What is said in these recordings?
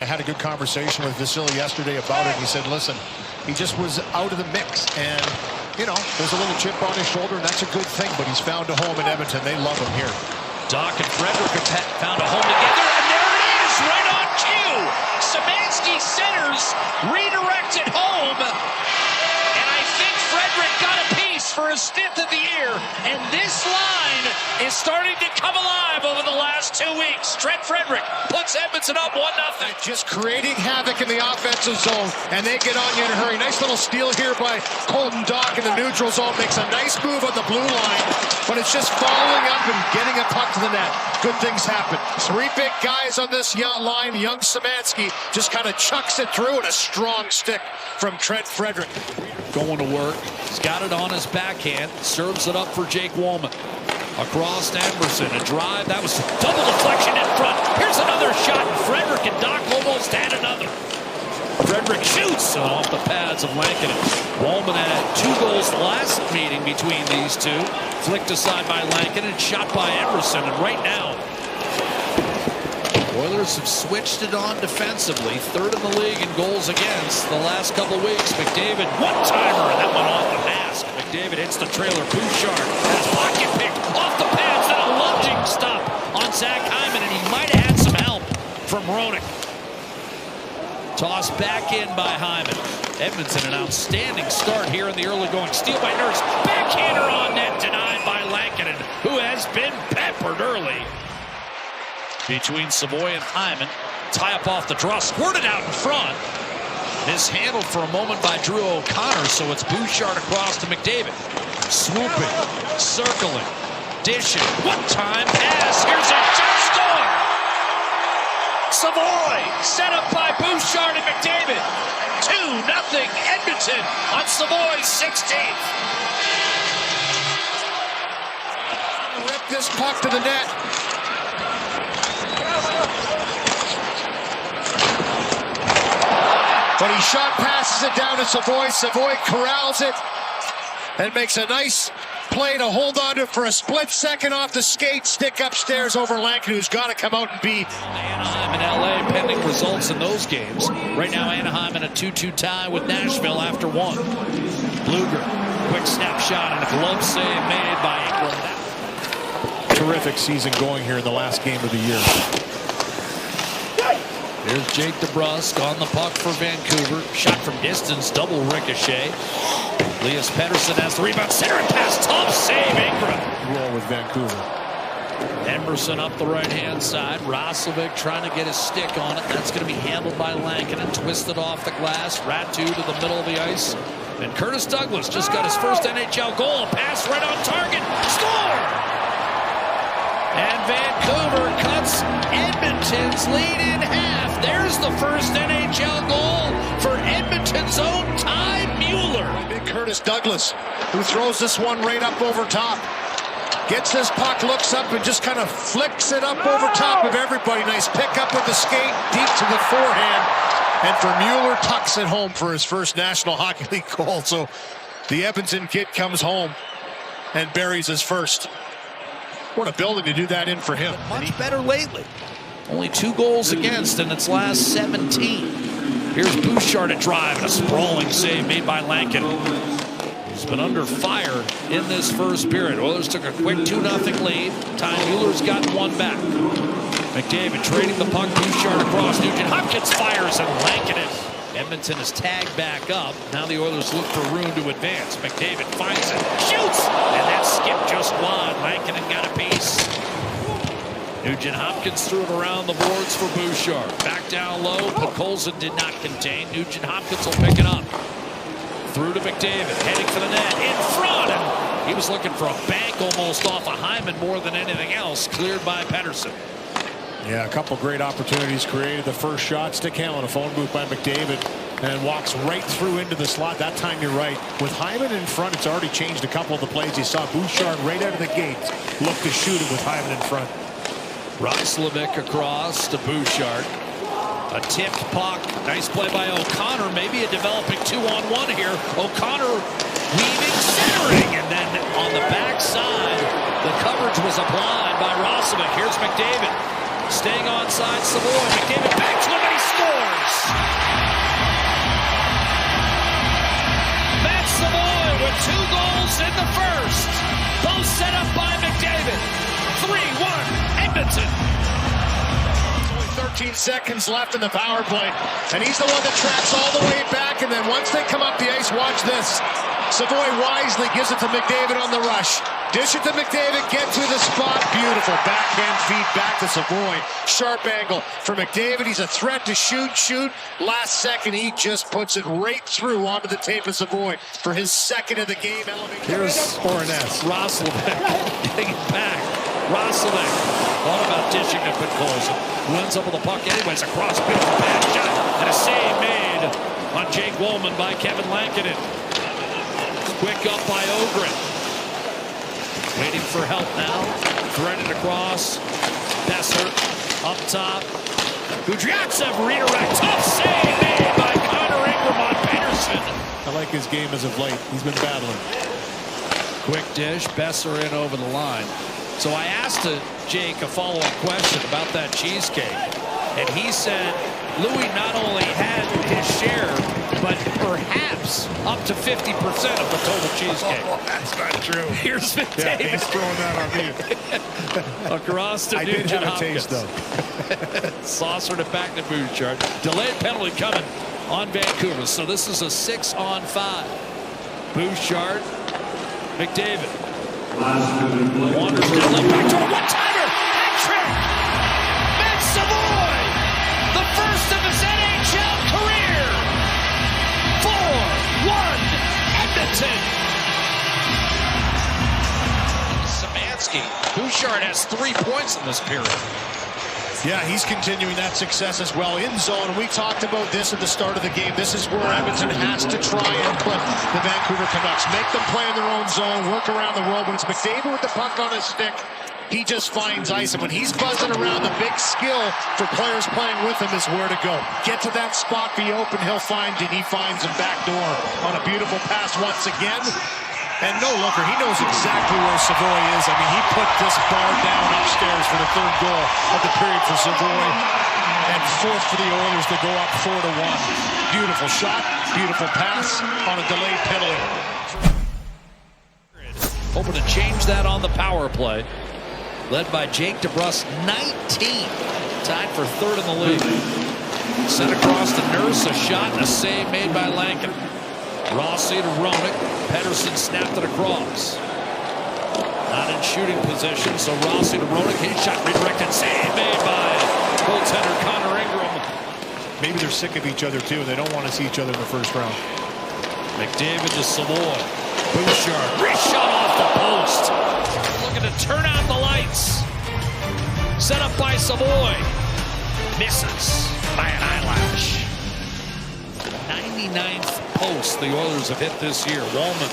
I had a good conversation with Vasily yesterday about it. He said, listen, he just was out of the mix. And, you know, there's a little chip on his shoulder, and that's a good thing. But he's found a home in Edmonton. They love him here. Dach and Frederic have found a home together. And there it is, right on cue. Szymanski centers, redirected home. And I think Frederic got a piece for his 5th of the year. And this line is starting to come alive over the last 2 weeks. Trent Frederic puts Edmonton up 1-0. Just creating havoc in the offensive zone, and they get on you in a hurry. Nice little steal here by Colton Dach in the neutral zone. Makes a nice move on the blue line, but it's just following up and getting a puck to the net. Good things happen. 3 big guys on this young line. Young Szymanski just kind of chucks it through, and a strong stick from Trent Frederic. Going to work. He's got it on his backhand. Serves it up for Jake Walman. Across Emerson. A drive. That was double deflection in front. Here's another shot. Frederic and Dach almost had another. Frederic shoots off the pads of Lankinen. Walman had 2 goals last meeting between these two. Flicked aside by Lankinen. Shot by Emerson. And right now, Oilers have switched it on defensively. 3rd in the league in goals against the last couple weeks. McDavid, one-timer, and that went off the mask. McDavid hits the trailer. Bouchard has pocket pick off the pads. Then a lunging stop on Zach Hyman, and he might have had some help from Roenick. Tossed back in by Hyman. Edmonton, an outstanding start here in the early going. Steal by Nurse. Backhander on net, denied by Lankinen, who has been peppered early. Between Savoy and Hyman. Tie up off the draw. Squirted out in front. Mishandled for a moment by Drew O'Connor, so it's Bouchard across to McDavid. Swooping. Circling. Dishing. One-time pass. Here's a shot score. Savoy set up by Bouchard and McDavid. 2-0 Edmonton on Savoy's 16th. Rip this puck to the net. But he shot passes it down to Savoy. Savoy corrals it and makes a nice play to hold on to it for a split second off the skate. Stick upstairs over Lankinen, who's got to come out and beat. Anaheim and LA pending results in those games. Right now Anaheim in a 2-2 tie with Nashville after 1. Blueger, quick snapshot and a glove save made by Ingram. Terrific season going here in the last game of the year. Here's Jake DeBrusk on the puck for Vancouver. Shot from distance, double ricochet. Elias Pettersson has the rebound. Center and pass, top save, Ingram. Roll with Vancouver. Emerson up the right-hand side. Roslovic trying to get his stick on it. That's going to be handled by Lankinen. Twisted off the glass. Ratu to the middle of the ice. And Curtis Douglas just got his first NHL goal. A pass right on target. Score! And Vancouver cuts Edmonton's lead in half. There's the first NHL goal for Edmonton's own Ty Mueller. Big Curtis Douglas, who throws this one right up over top. Gets this puck, looks up, and just kind of flicks it up over top of everybody. Nice pick up with the skate, deep to the forehand. And for Mueller, tucks it home for his first National Hockey League goal. So the Edmonton kid comes home and buries his first. What a building to do that in for him. Much better lately. Only 2 goals against in its last 17. Here's Bouchard at drive and a sprawling save made by Lankinen. He's been under fire in this first period. Oilers took a quick 2-0 lead. Ty Mueller's gotten one back. McDavid trading the puck. Bouchard across. Nugent Hopkins fires and Lankinen. Edmonton is tagged back up. Now the Oilers look for room to advance. McDavid finds it, shoots, and that skipped just wide. Lankinen got a piece. Nugent Hopkins threw it around the boards for Bouchard. Back down low, Podkolzin did not contain. Nugent Hopkins will pick it up. Through to McDavid, heading for the net, in front, and he was looking for a bank almost off of Hyman more than anything else. Cleared by Pettersson. Yeah, a couple great opportunities created. The first shot, stick handle on a phone booth by McDavid, and walks right through into the slot. That time you're right. With Hyman in front, it's already changed a couple of the plays. You saw Bouchard right out of the gate look to shoot it with Hyman in front. Roslovic across to Bouchard. A tipped puck. Nice play by O'Connor. Maybe a developing 2-on-1 here. O'Connor weaving, centering, and then on the backside, the coverage was applied by Roslovic. Here's McDavid. Staying onside Savoy. McDavid back to him and he scores. seconds left in the power play. And he's the one that tracks all the way back. And then once they come up the ice, watch this. Savoy wisely gives it to McDavid on the rush. Dish it to McDavid, get to the spot. Beautiful backhand feed back to Savoy. Sharp angle for McDavid. He's a threat to shoot. Last second, he just puts it right through onto the tape of Savoy for his second of the game. Here's Roslovic getting it back. Roslovic thought about dishing it, but Colson runs up with the puck anyways. Across, beautiful pass shot, and a save made on Jake Woolman by Kevin Lankinen. Quick up by Ogren. Waiting for help now. Threaded across. Besser up top. Kudryavtsev redirect. Tough save made by Connor Ingram on Peterson. I like his game as of late. He's been battling. Quick dish. Besser in over the line. So I asked Jake a follow-up question about that cheesecake. And he said Louis not only had his share, but perhaps up to 50% of the total cheesecake. Oh, that's not true. Here's McDavid. Yeah, he's throwing that on me. Across to I did Nugent have a Hopkins. taste, though. Saucered it back to Bouchard. Delayed penalty coming on Vancouver. So this is a 6-on-5. Bouchard, McDavid. Wanders to the left back to a one-timer. Hat-trick. Vince Savoy, the first of his NHL career. 4-1 Edmonton. Szymanski. Bouchard has 3 points in this period. Yeah, he's continuing that success as well. In zone, we talked about this at the start of the game. This is where Edmonton has to try and put the Vancouver Canucks. Make them play in their own zone, work around the world. When it's McDavid with the puck on his stick, he just finds ice. And when he's buzzing around, the big skill for players playing with him is where to go. Get to that spot, be open, he'll find it. He finds him backdoor on a beautiful pass once again. And no looker, he knows exactly where Savoy is. I mean, he put this bar down upstairs for the third goal of the period for Savoy. And fourth for the Oilers to go up 4-1. Beautiful shot, beautiful pass on a delayed penalty. Hoping to change that on the power play. Led by Jake DeBrusk, 19. Tied for third in the league. Sent across to Nurse, a shot and a save made by Lankin. Rossi to Roenick. Pedersen snapped it across. Not in shooting position, so Rossi to Roenick. His shot redirected. Save made by goaltender Connor Ingram. Maybe they're sick of each other, too, and they don't want to see each other in the first round. McDavid to Savoy. Bouchard. Reshot off the post. Looking to turn out the lights. Set up by Savoy. Misses by an eyelash. 99th post the Oilers have hit this year. Wallman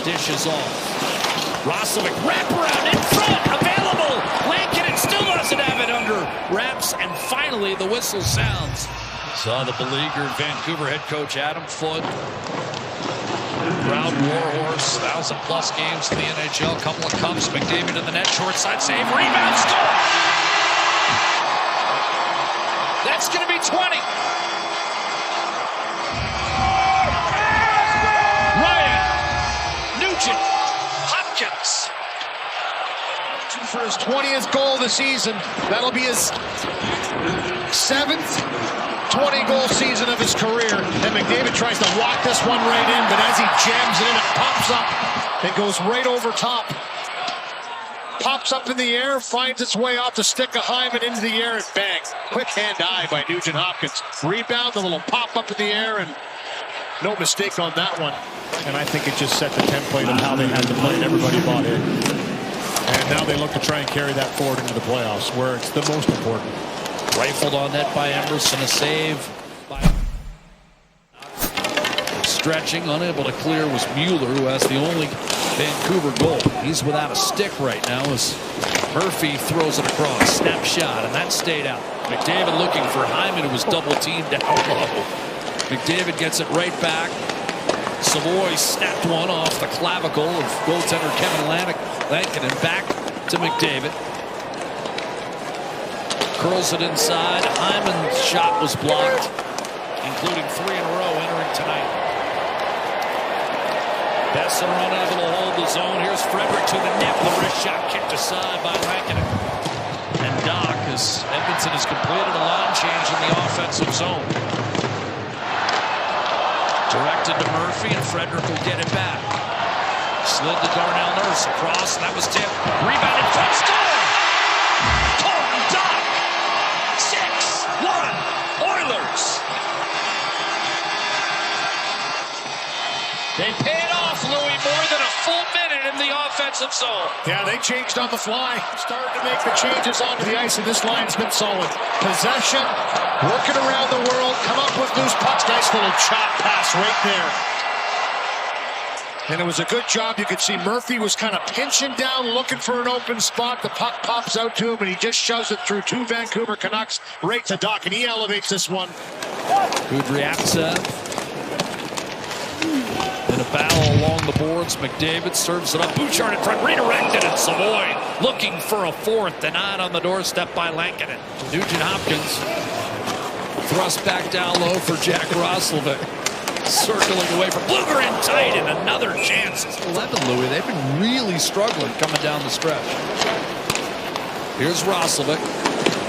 dishes off. Roslovic wraparound in front, available. Lankinen still doesn't have it under wraps, and finally the whistle sounds. Saw the beleaguered Vancouver head coach Adam Foote. Proud warhorse, 1,000+ games in the NHL, couple of cups. McDavid in the net, short side save, rebound, score. That's going to be 20. Hopkins. For his 20th goal of the season. That'll be his 7th 20-goal season of his career. And McDavid tries to walk this one right in, but as he jams it in, it pops up and goes right over top. Pops up in the air, finds its way off the stick of Hyman into the air, and bang. Quick hand-eye by Nugent Hopkins. Rebound, a little pop up in the air, and no mistake on that one. And I think it just set the template of how they had to play, and everybody bought in. And now they look to try and carry that forward into the playoffs, where it's the most important. Rifled on net by Emerson, a save by stretching, unable to clear was Mueller, who has the only Vancouver goal. He's without a stick right now as Murphy throws it across. Snap shot, and that stayed out. McDavid looking for Hyman, who was double-teamed down low. McDavid gets it right back. Savoy snapped one off the clavicle of goaltender Kevin Lankinen, and back to McDavid. Curls it inside. Hyman's shot was blocked, including 3 in a row entering tonight. Besser unable to hold the zone. Here's Frederick to the net. The wrist shot kicked aside by Lankinen. And Doc as Edmonton has completed a line change in the offensive zone. Directed to Murphy, and Frederic will get it back. Slid to Darnell Nurse across, and that was tipped. Rebounded, front score! Thornton Dock! 6-1 Oilers! They paid off, Louis, more than a full minute in the offensive zone. Yeah, they changed on the fly. Started to make the changes onto the ice, and this line's been solid. Possession, working around the world, come up with loose pucks. Nice little chop pass right there. And it was a good job. You could see Murphy was kind of pinching down, looking for an open spot. The puck pops out to him, and he just shoves it through two Vancouver Canucks right to Dock, and he elevates this one. Kudryavtsev. In a battle along the boards, McDavid serves it up. Bouchard in front, redirected, and Savoy looking for a fourth, denied on the doorstep by Lankinen. Nugent Hopkins thrust back down low for Jack Roslovic. Circling away from Blueger in tight, and another chance. 11, Louis. They've been really struggling coming down the stretch. Here's Roslovic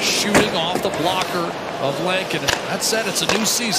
shooting off the blocker of Lankinen. That said, it's a new season.